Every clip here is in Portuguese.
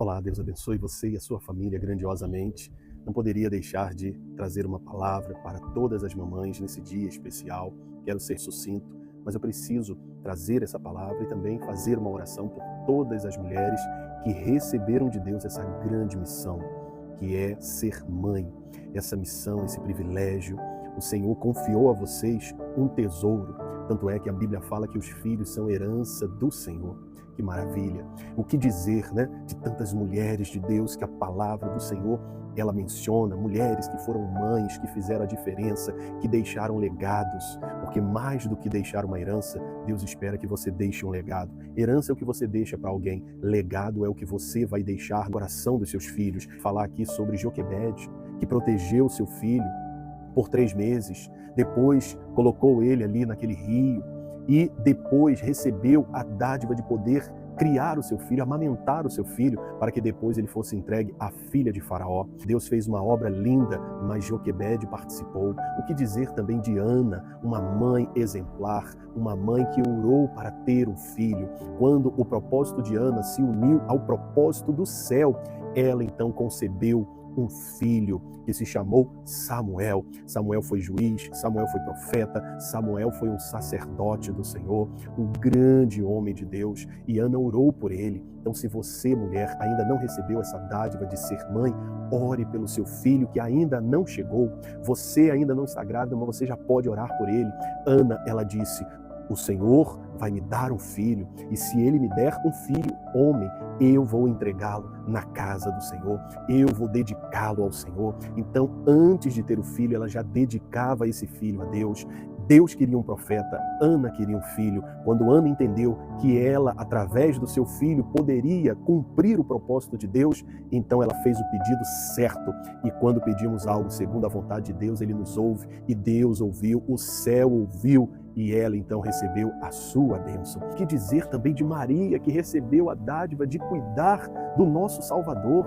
Olá, Deus abençoe você e a sua família grandiosamente. Não poderia deixar de trazer uma palavra para todas as mamães nesse dia especial. Quero ser sucinto, mas eu preciso trazer essa palavra e também fazer uma oração por todas as mulheres que receberam de Deus essa grande missão, que é ser mãe. Essa missão, esse privilégio, o Senhor confiou a vocês um tesouro. Tanto é que a Bíblia fala que os filhos são herança do Senhor. Que maravilha! O que dizer, né, de tantas mulheres de Deus que a palavra do Senhor ela menciona, mulheres que foram mães, que fizeram a diferença, que deixaram legados, porque mais do que deixar uma herança, Deus espera que você deixe um legado. Herança é o que você deixa para alguém, legado é o que você vai deixar no coração dos seus filhos. Falar aqui sobre Joquebede, que protegeu seu filho por 3 meses, depois colocou ele ali naquele rio e depois recebeu a dádiva de poder criar o seu filho, amamentar o seu filho, para que depois ele fosse entregue à filha de Faraó. Deus fez uma obra linda, mas Joquebede participou. O que dizer também de Ana, uma mãe exemplar, uma mãe que orou para ter um filho. Quando o propósito de Ana se uniu ao propósito do céu, ela então concebeu um filho que se chamou Samuel. Samuel foi juiz, Samuel foi profeta, Samuel foi um sacerdote do Senhor, um grande homem de Deus, e Ana orou por ele. Então, se você, mulher, ainda não recebeu essa dádiva de ser mãe, ore pelo seu filho que ainda não chegou. Você ainda não está grávida, mas você já pode orar por ele. Ana, ela disse: o Senhor vai me dar um filho, e se Ele me der um filho, homem, eu vou entregá-lo na casa do Senhor, eu vou dedicá-lo ao Senhor. Então, antes de ter o filho, ela já dedicava esse filho a Deus. Deus queria um profeta, Ana queria um filho. Quando Ana entendeu que ela, através do seu filho, poderia cumprir o propósito de Deus, então ela fez o pedido certo. E quando pedimos algo segundo a vontade de Deus, Ele nos ouve, e Deus ouviu, o céu ouviu, e ela então recebeu a sua bênção. Que dizer também de Maria, que recebeu a dádiva de cuidar do nosso Salvador.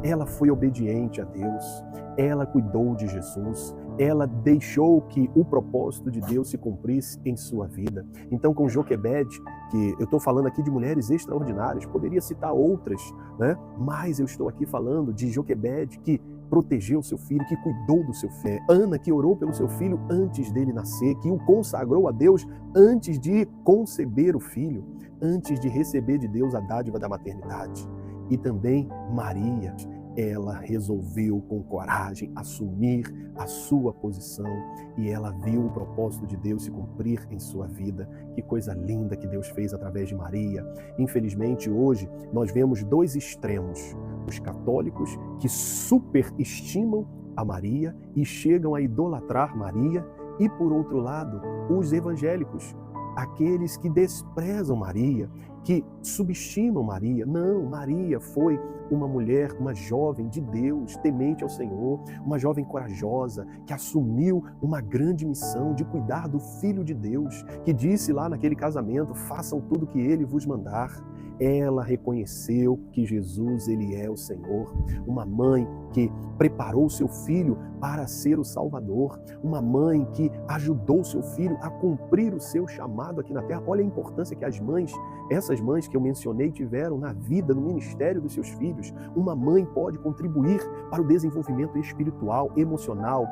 Ela foi obediente a Deus, ela cuidou de Jesus, ela deixou que o propósito de Deus se cumprisse em sua vida. Então, com Joquebede, que eu estou falando aqui de mulheres extraordinárias, poderia citar outras, né? Mas eu estou aqui falando de Joquebede, que protegeu seu filho, que cuidou do seu filho. Ana, que orou pelo seu filho antes dele nascer, que o consagrou a Deus antes de conceber o filho, antes de receber de Deus a dádiva da maternidade. E também Maria, ela resolveu com coragem assumir a sua posição e ela viu o propósito de Deus se cumprir em sua vida. Que coisa linda que Deus fez através de Maria. Infelizmente, hoje, nós vemos dois extremos. Os católicos que superestimam a Maria e chegam a idolatrar Maria, e por outro lado, os evangélicos, aqueles que desprezam Maria, que subestimam Maria. Não, Maria foi uma mulher, uma jovem de Deus, temente ao Senhor, uma jovem corajosa, que assumiu uma grande missão de cuidar do Filho de Deus, que disse lá naquele casamento: façam tudo o que Ele vos mandar. Ela reconheceu que Jesus, Ele é o Senhor. Uma mãe que preparou seu filho para ser o Salvador. Uma mãe que ajudou seu filho a cumprir o seu chamado aqui na terra. Olha a importância que as mães, essas mães que eu mencionei, tiveram na vida, no ministério dos seus filhos. Uma mãe pode contribuir para o desenvolvimento espiritual, emocional,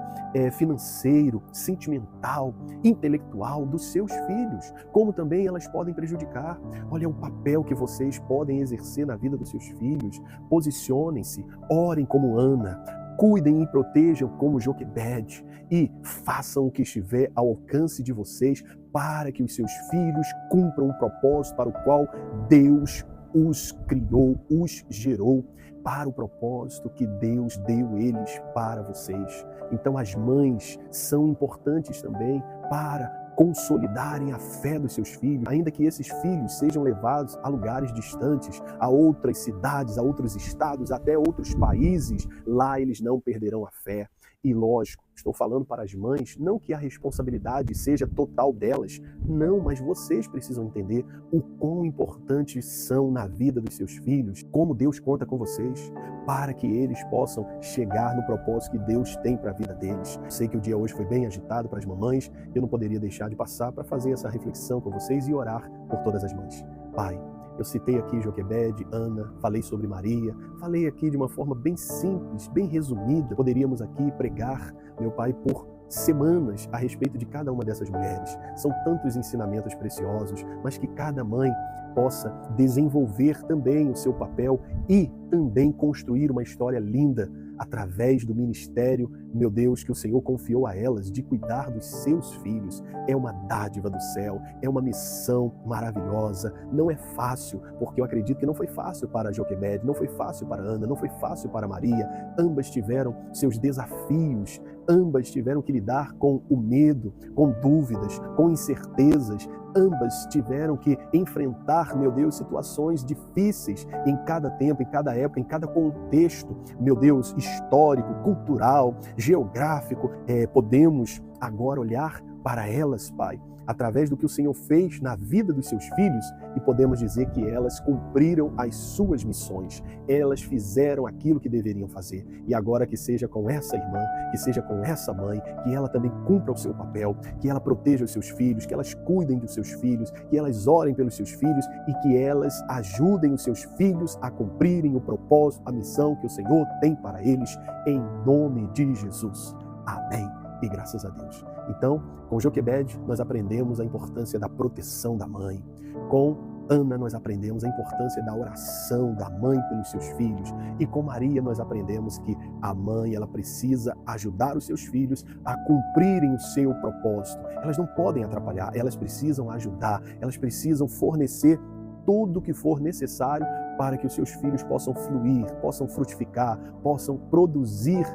financeiro, sentimental, intelectual dos seus filhos, como também elas podem prejudicar. Olha o papel que vocês podem exercer na vida dos seus filhos. Posicionem-se, orem como Ana, cuidem e protejam como Joquebede e façam o que estiver ao alcance de vocês para que os seus filhos cumpram o propósito para o qual Deus os criou, os gerou, para o propósito que Deus deu eles para vocês. Então as mães são importantes também para consolidarem a fé dos seus filhos, ainda que esses filhos sejam levados a lugares distantes, a outras cidades, a outros estados, até outros países, lá eles não perderão a fé. E lógico, estou falando para as mães, não que a responsabilidade seja total delas, não, mas vocês precisam entender o quão importantes são na vida dos seus filhos, como Deus conta com vocês, para que eles possam chegar no propósito que Deus tem para a vida deles. Sei que o dia hoje foi bem agitado para as mamães, eu não poderia deixar de passar para fazer essa reflexão com vocês e orar por todas as mães. Pai, Eu citei aqui Joquebede, Ana, falei sobre Maria, falei aqui de uma forma bem simples, bem resumida. Poderíamos aqui pregar, meu Pai, por semanas a respeito de cada uma dessas mulheres. São tantos ensinamentos preciosos, mas que cada mãe possa desenvolver também o seu papel e também construir uma história linda através do ministério, meu Deus, que o Senhor confiou a elas de cuidar dos seus filhos. É uma dádiva do céu, é uma missão maravilhosa. Não é fácil, porque eu acredito que não foi fácil para Joquebede, não foi fácil para Ana, não foi fácil para Maria. Ambas tiveram seus desafios, ambas tiveram que lidar com o medo, com dúvidas, com incertezas. Ambas tiveram que enfrentar, meu Deus, situações difíceis em cada tempo, em cada época, em cada contexto, meu Deus, histórico, cultural, geográfico. Podemos agora olhar para elas, Pai, através do que o Senhor fez na vida dos seus filhos e podemos dizer que elas cumpriram as suas missões. Elas fizeram aquilo que deveriam fazer. E agora que seja com essa irmã, que seja com essa mãe, que ela também cumpra o seu papel, que ela proteja os seus filhos, que elas cuidem dos seus filhos, que elas orem pelos seus filhos e que elas ajudem os seus filhos a cumprirem o propósito, a missão que o Senhor tem para eles, em nome de Jesus. Amém. E graças a Deus. Então, com Joquebede, nós aprendemos a importância da proteção da mãe. Com Ana, nós aprendemos a importância da oração da mãe pelos seus filhos. E com Maria, nós aprendemos que a mãe, ela precisa ajudar os seus filhos a cumprirem o seu propósito. Elas não podem atrapalhar, elas precisam ajudar, elas precisam fornecer tudo o que for necessário para que os seus filhos possam fluir, possam frutificar, possam produzir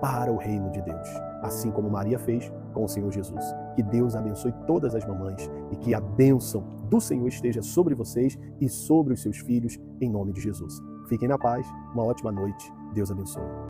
para o reino de Deus, assim como Maria fez com o Senhor Jesus. Que Deus abençoe todas as mamães e que a bênção do Senhor esteja sobre vocês e sobre os seus filhos, em nome de Jesus. Fiquem na paz, uma ótima noite. Deus abençoe.